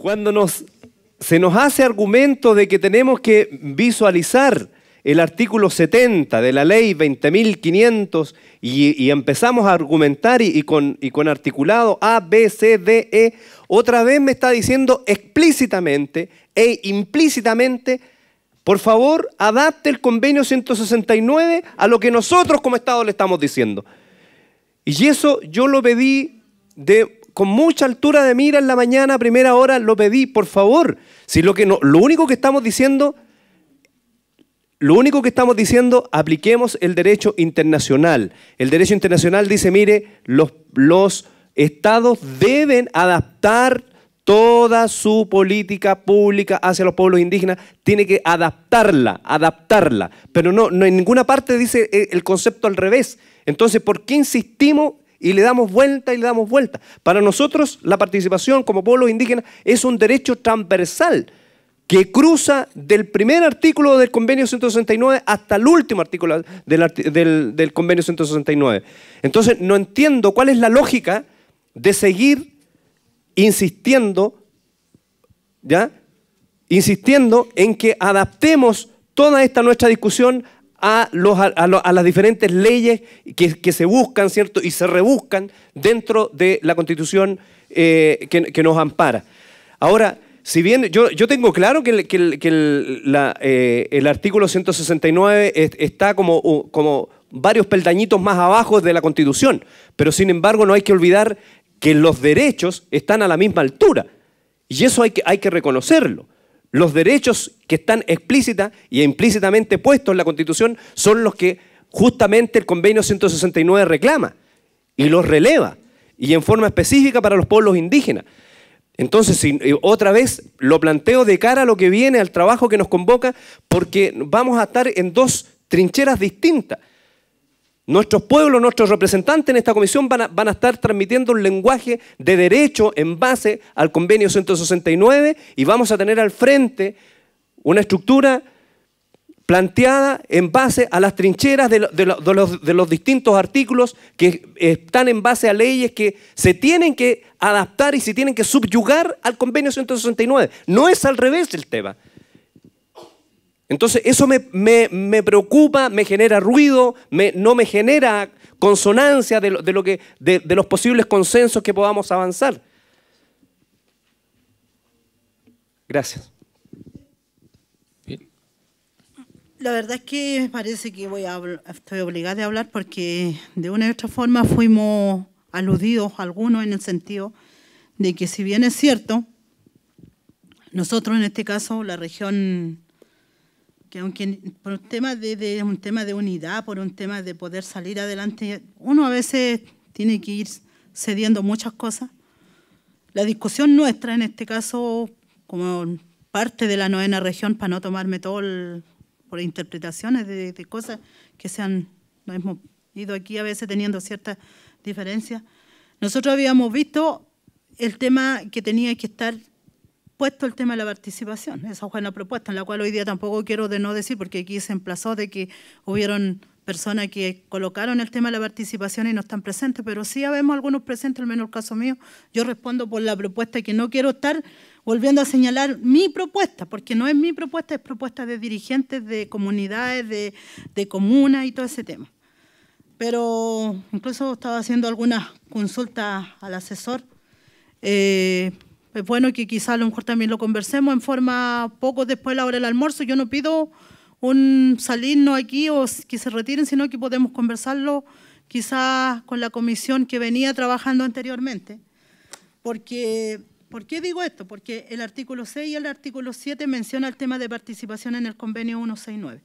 Cuando se nos hace argumento de que tenemos que visualizar el artículo 70 de la ley 20.500 y empezamos a argumentar y con articulado A, B, C, D, E, otra vez me está diciendo explícitamente e implícitamente, por favor, adapte el convenio 169 a lo que nosotros como Estado le estamos diciendo. Y eso yo lo pedí con mucha altura de mira en la mañana, a primera hora, lo pedí, por favor. Si lo único que estamos diciendo, apliquemos el derecho internacional. El derecho internacional dice, mire, los estados deben adaptar toda su política pública hacia los pueblos indígenas, tiene que adaptarla, pero no en ninguna parte dice el concepto al revés. Entonces, ¿por qué insistimos y le damos vuelta y le damos vuelta? Para nosotros, la participación como pueblos indígenas es un derecho transversal que cruza del primer artículo del convenio 169 hasta el último artículo del convenio 169. Entonces, no entiendo cuál es la lógica de seguir insistiendo en que adaptemos toda esta nuestra discusión a las diferentes leyes que se buscan, ¿cierto? Y se rebuscan dentro de la Constitución que nos ampara. Ahora, si bien yo tengo claro que el artículo 169 está como varios peldañitos más abajo de la Constitución, pero sin embargo no hay que olvidar que los derechos están a la misma altura. Y eso hay que reconocerlo. Los derechos que están explícita e implícitamente puestos en la Constitución son los que justamente el convenio 169 reclama y los releva, y en forma específica para los pueblos indígenas. Entonces, otra vez lo planteo de cara a lo que viene, al trabajo que nos convoca, porque vamos a estar en dos trincheras distintas. Nuestros pueblos, nuestros representantes en esta comisión van a estar transmitiendo un lenguaje de derecho en base al convenio 169 y vamos a tener al frente una estructura planteada en base a las trincheras de los distintos artículos que están en base a leyes que se tienen que adaptar y se tienen que subyugar al convenio 169. No es al revés el tema. Entonces, eso me preocupa, me genera ruido, no me genera consonancia de los posibles consensos que podamos avanzar. Gracias. Bien. La verdad es que me parece que estoy obligada a hablar porque de una u otra forma fuimos aludidos algunos en el sentido de que si bien es cierto, nosotros en este caso, la región, que aunque por un tema de unidad, por un tema de poder salir adelante, uno a veces tiene que ir cediendo muchas cosas. La discusión nuestra, en este caso, como parte de la 9ª región, para no tomarme todo por interpretaciones de cosas que nos hemos ido aquí a veces teniendo ciertas diferencias. Nosotros habíamos visto el tema que tenía que estar puesto, el tema de la participación. Esa fue una propuesta en la cual hoy día tampoco quiero de no decir, porque aquí se emplazó de que hubieron personas que colocaron el tema de la participación y no están presentes, pero sí habemos algunos presentes, al menos el caso mío. Yo respondo por la propuesta, que no quiero estar volviendo a señalar mi propuesta, porque no es mi propuesta, es propuesta de dirigentes, de comunidades, de comunas y todo ese tema. Pero incluso estaba haciendo algunas consultas al asesor. Es bueno que quizá a lo mejor también lo conversemos en forma poco después de la hora del almuerzo. Yo no pido un salirnos aquí o que se retiren, sino que podemos conversarlo quizás con la comisión que venía trabajando anteriormente. ¿Por qué digo esto? Porque el artículo 6 y el artículo 7 menciona el tema de participación en el convenio 169.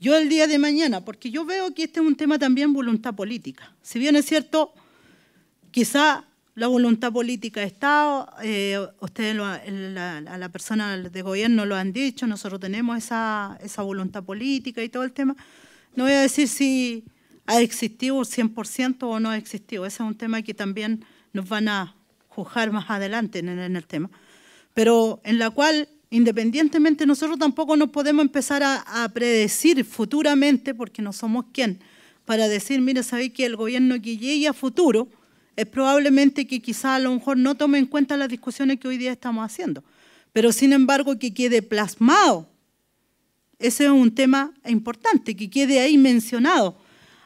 Yo el día de mañana, porque yo veo que este es un tema también voluntad política. Si bien es cierto, quizá la voluntad política está, ustedes, a la persona de gobierno lo han dicho, nosotros tenemos esa voluntad política y todo el tema. No voy a decir si ha existido 100% o no ha existido. Ese es un tema que también nos van a juzgar más adelante en el tema. Pero en la cual, independientemente, nosotros tampoco nos podemos empezar a predecir futuramente, porque no somos quien, para decir, mire, sabéis que el gobierno que llegue a futuro es probablemente que quizá a lo mejor no tome en cuenta las discusiones que hoy día estamos haciendo, pero sin embargo que quede plasmado. Ese es un tema importante, que quede ahí mencionado.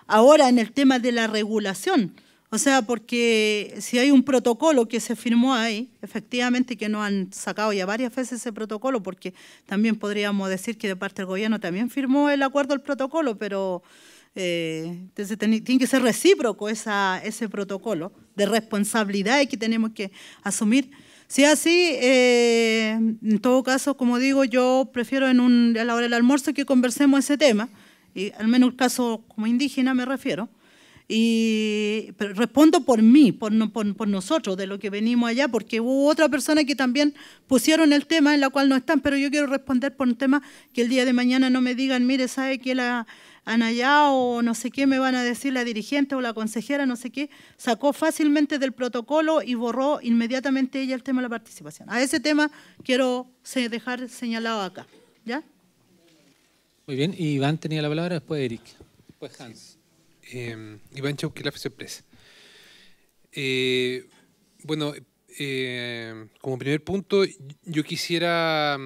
Ahora, en el tema de la regulación, o sea, porque si hay un protocolo que se firmó ahí, efectivamente que nos han sacado ya varias veces ese protocolo, porque también podríamos decir que de parte del gobierno también firmó el acuerdo del protocolo, pero entonces tiene que ser recíproco ese protocolo de responsabilidades que tenemos que asumir. Si es así, en todo caso, como digo, yo prefiero a la hora del almuerzo que conversemos ese tema, y al menos el caso como indígena me refiero, pero respondo por mí, por nosotros, de lo que venimos allá, porque hubo otra persona que también pusieron el tema en la cual no están, pero yo quiero responder por un tema que el día de mañana no me digan, mire, ¿sabe que la Anayá o no sé qué me van a decir la dirigente o la consejera, no sé qué, sacó fácilmente del protocolo y borró inmediatamente ella el tema de la participación? A ese tema quiero dejar señalado acá, ¿ya? Muy bien, Iván tenía la palabra, después Eric, después Hans. Iván Chauque, la FCPRES. Bueno, como primer punto, yo quisiera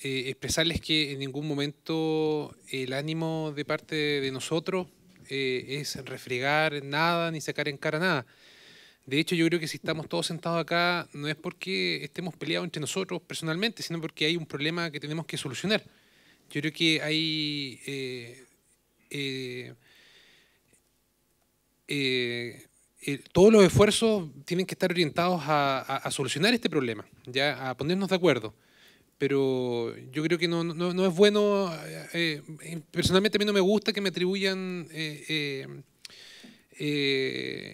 expresarles que en ningún momento el ánimo de parte de nosotros es refregar nada ni sacar en cara nada. De hecho, yo creo que si estamos todos sentados acá no es porque estemos peleados entre nosotros personalmente, sino porque hay un problema que tenemos que solucionar. Yo creo que hay todos los esfuerzos tienen que estar orientados a solucionar este problema, ya, a ponernos de acuerdo. Pero yo creo que no es bueno, personalmente a mí no me gusta que me atribuyan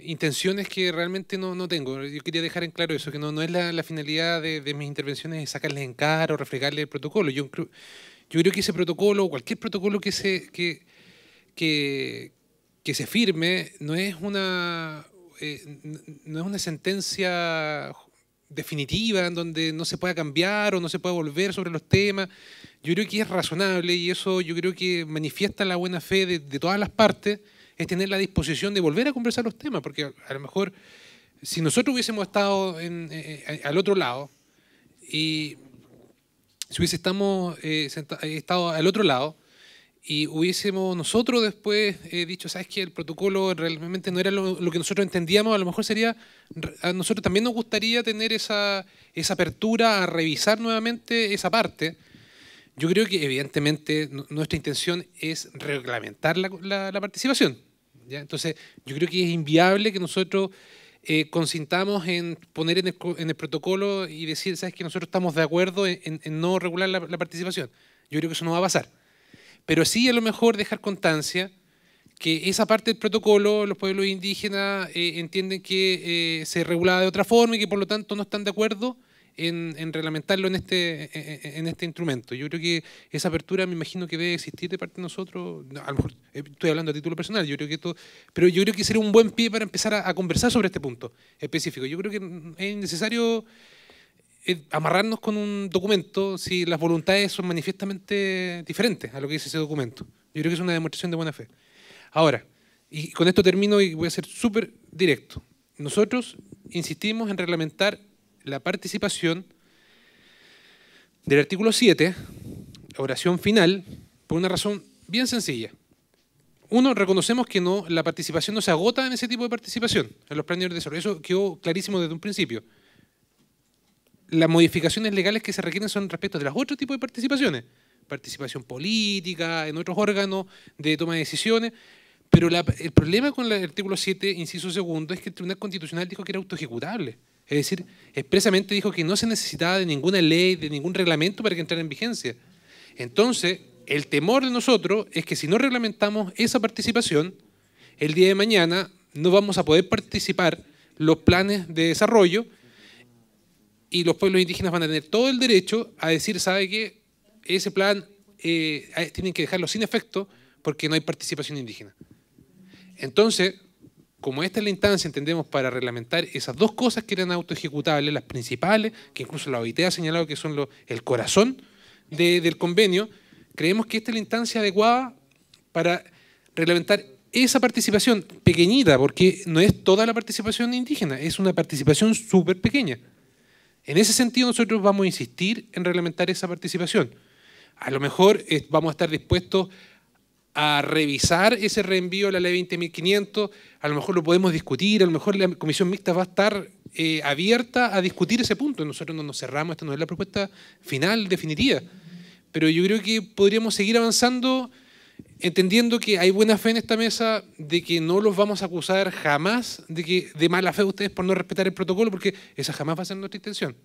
intenciones que realmente no tengo. Yo quería dejar en claro eso, que no es la finalidad de mis intervenciones sacarles en cara o refregarle el protocolo. Yo creo que ese protocolo, cualquier protocolo que se firme, no es una sentencia definitiva en donde no se pueda cambiar o no se pueda volver sobre los temas. Yo creo que es razonable, y eso yo creo que manifiesta la buena fe de todas las partes, es tener la disposición de volver a conversar los temas, porque a lo mejor si nosotros hubiésemos estado al otro lado, y si hubiese estado al otro lado, y hubiésemos nosotros después dicho, ¿sabes qué? El protocolo realmente no era lo que nosotros entendíamos, a lo mejor a nosotros también nos gustaría tener esa apertura a revisar nuevamente esa parte. Yo creo que evidentemente nuestra intención es reglamentar la participación, ¿ya? Entonces yo creo que es inviable que nosotros consintamos en poner en el protocolo y decir, ¿sabes qué? Nosotros estamos de acuerdo en no regular la participación. Yo creo que eso no va a pasar. Pero sí a lo mejor dejar constancia que esa parte del protocolo los pueblos indígenas entienden que se regulaba de otra forma y que por lo tanto no están de acuerdo en reglamentarlo en este instrumento. Yo creo que esa apertura me imagino que debe existir de parte de nosotros. A lo mejor estoy hablando a título personal, pero yo creo que sería un buen pie para empezar a conversar sobre este punto específico. Yo creo que es necesario amarrarnos con un documento si las voluntades son manifiestamente diferentes a lo que dice ese documento. Yo creo que es una demostración de buena fe. Ahora, y con esto termino y voy a ser súper directo. Nosotros insistimos en reglamentar la participación del artículo 7, oración final, por una razón bien sencilla. Uno, reconocemos que la participación no se agota en ese tipo de participación, en los planes de desarrollo. Eso quedó clarísimo desde un principio. Las modificaciones legales que se requieren son respecto de los otros tipos de participaciones. Participación política, en otros órganos de toma de decisiones. Pero el problema con el artículo 7, inciso segundo, es que el Tribunal Constitucional dijo que era autoejecutable. Es decir, expresamente dijo que no se necesitaba de ninguna ley, de ningún reglamento para que entrara en vigencia. Entonces, el temor de nosotros es que si no reglamentamos esa participación, el día de mañana no vamos a poder participar los planes de desarrollo y los pueblos indígenas van a tener todo el derecho a decir, ¿sabe qué? Ese plan tienen que dejarlo sin efecto porque no hay participación indígena. Entonces, como esta es la instancia, entendemos, para reglamentar esas dos cosas que eran autoejecutables, las principales, que incluso la OIT ha señalado que son el corazón del convenio, creemos que esta es la instancia adecuada para reglamentar esa participación pequeñita, porque no es toda la participación indígena, es una participación súper pequeña. En ese sentido nosotros vamos a insistir en reglamentar esa participación. A lo mejor vamos a estar dispuestos a revisar ese reenvío a la ley 20.500, a lo mejor lo podemos discutir, a lo mejor la comisión mixta va a estar abierta a discutir ese punto. Nosotros no nos cerramos, esta no es la propuesta final, definitiva. Pero yo creo que podríamos seguir avanzando entendiendo que hay buena fe en esta mesa, de que no los vamos a acusar jamás de mala fe a ustedes por no respetar el protocolo, porque esa jamás va a ser nuestra intención.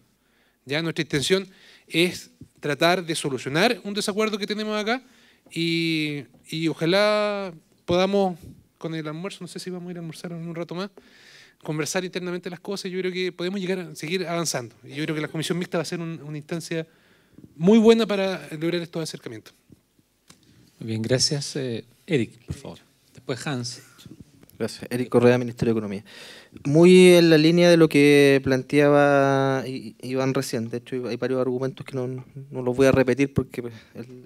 ¿Ya? Nuestra intención es tratar de solucionar un desacuerdo que tenemos acá y ojalá podamos, con el almuerzo, no sé si vamos a ir a almorzar en un rato más, conversar internamente las cosas. Yo creo que podemos llegar a seguir avanzando. Yo creo que la comisión mixta va a ser una instancia muy buena para lograr estos acercamientos. Muy bien, gracias. Eric, por favor. Después Hans. Gracias. Eric Correa, Ministerio de Economía. Muy en la línea de lo que planteaba Iván recién. De hecho, hay varios argumentos que no los voy a repetir porque él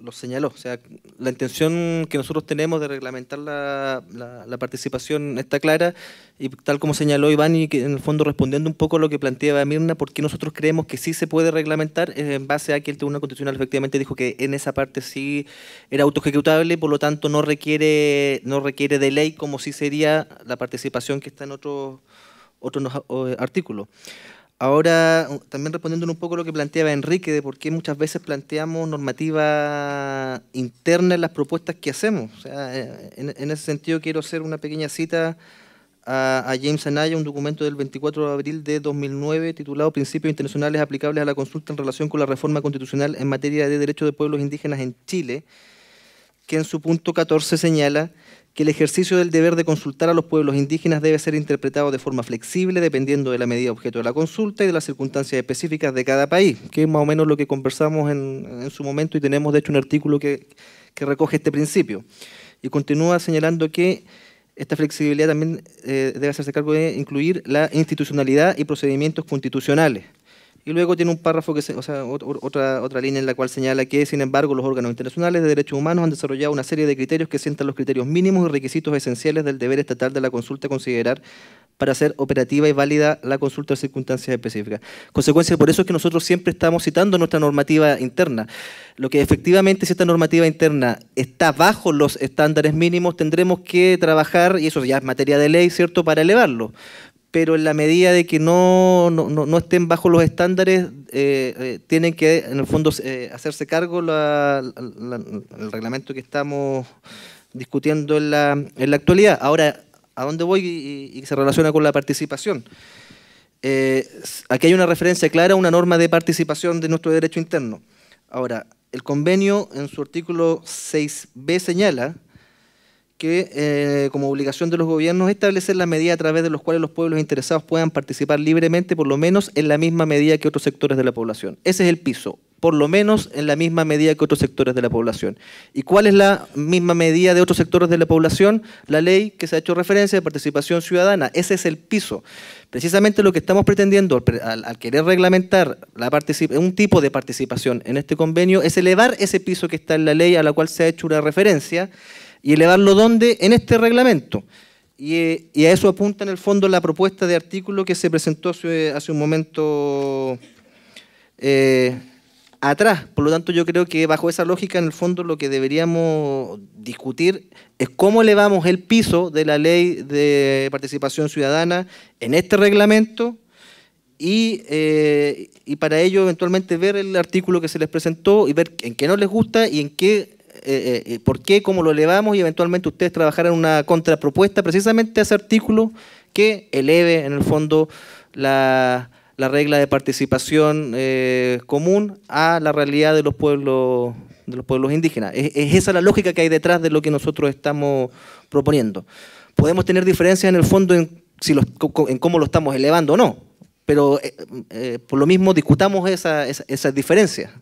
los señaló. O sea, la intención que nosotros tenemos de reglamentar la participación está clara, y tal como señaló Iván, y que en el fondo respondiendo un poco a lo que planteaba Mirna, porque nosotros creemos que sí se puede reglamentar en base a que el Tribunal Constitucional efectivamente dijo que en esa parte sí era autoejecutable, por lo tanto no requiere de ley, como sí sería la participación que está en otros artículos. Ahora, también respondiendo un poco a lo que planteaba Enrique, de por qué muchas veces planteamos normativa interna en las propuestas que hacemos. O sea, en ese sentido quiero hacer una pequeña cita a James Anaya, un documento del 24 de abril de 2009 titulado Principios Internacionales aplicables a la consulta en relación con la reforma constitucional en materia de derechos de pueblos indígenas en Chile, que en su punto 14 señala que el ejercicio del deber de consultar a los pueblos indígenas debe ser interpretado de forma flexible dependiendo de la medida objeto de la consulta y de las circunstancias específicas de cada país, que es más o menos lo que conversamos en su momento, y tenemos de hecho un artículo que recoge este principio. Y continúa señalando que esta flexibilidad también debe hacerse cargo de incluir la institucionalidad y procedimientos constitucionales. Y luego tiene un párrafo, otra línea en la cual señala que, sin embargo, los órganos internacionales de derechos humanos han desarrollado una serie de criterios que sientan los criterios mínimos y requisitos esenciales del deber estatal de la consulta a considerar para hacer operativa y válida la consulta en circunstancias específicas. Consecuencia, por eso es que nosotros siempre estamos citando nuestra normativa interna. Lo que efectivamente, si esta normativa interna está bajo los estándares mínimos, tendremos que trabajar, y eso ya es materia de ley, ¿cierto?, para elevarlo. Pero en la medida de que no estén bajo los estándares, tienen que, en el fondo, hacerse cargo el reglamento que estamos discutiendo en la actualidad. Ahora, ¿a dónde voy? Y se relaciona con la participación. Aquí hay una referencia clara a una norma de participación de nuestro derecho interno. Ahora, el convenio, en su artículo 6b, señala que como obligación de los gobiernos establecer las medidas a través de las cuales los pueblos interesados puedan participar libremente, por lo menos en la misma medida que otros sectores de la población. Ese es el piso, por lo menos en la misma medida que otros sectores de la población. ¿Y cuál es la misma medida de otros sectores de la población? La ley que se ha hecho referencia de participación ciudadana. Ese es el piso. Precisamente lo que estamos pretendiendo al querer reglamentar un tipo de participación en este convenio es elevar ese piso que está en la ley a la cual se ha hecho una referencia, y elevarlo ¿dónde? En este reglamento. Y a eso apunta en el fondo la propuesta de artículo que se presentó hace un momento atrás. Por lo tanto, yo creo que bajo esa lógica, en el fondo, lo que deberíamos discutir es cómo elevamos el piso de la ley de participación ciudadana en este reglamento, y para ello eventualmente ver el artículo que se les presentó y ver en qué no les gusta y en qué por qué, cómo lo elevamos, y eventualmente ustedes trabajarán en una contrapropuesta precisamente a ese artículo que eleve en el fondo la regla de participación común a la realidad de los pueblos indígenas. Es esa la lógica que hay detrás de lo que nosotros estamos proponiendo. Podemos tener diferencias en el fondo en cómo lo estamos elevando o no, pero por lo mismo discutamos esas diferencias.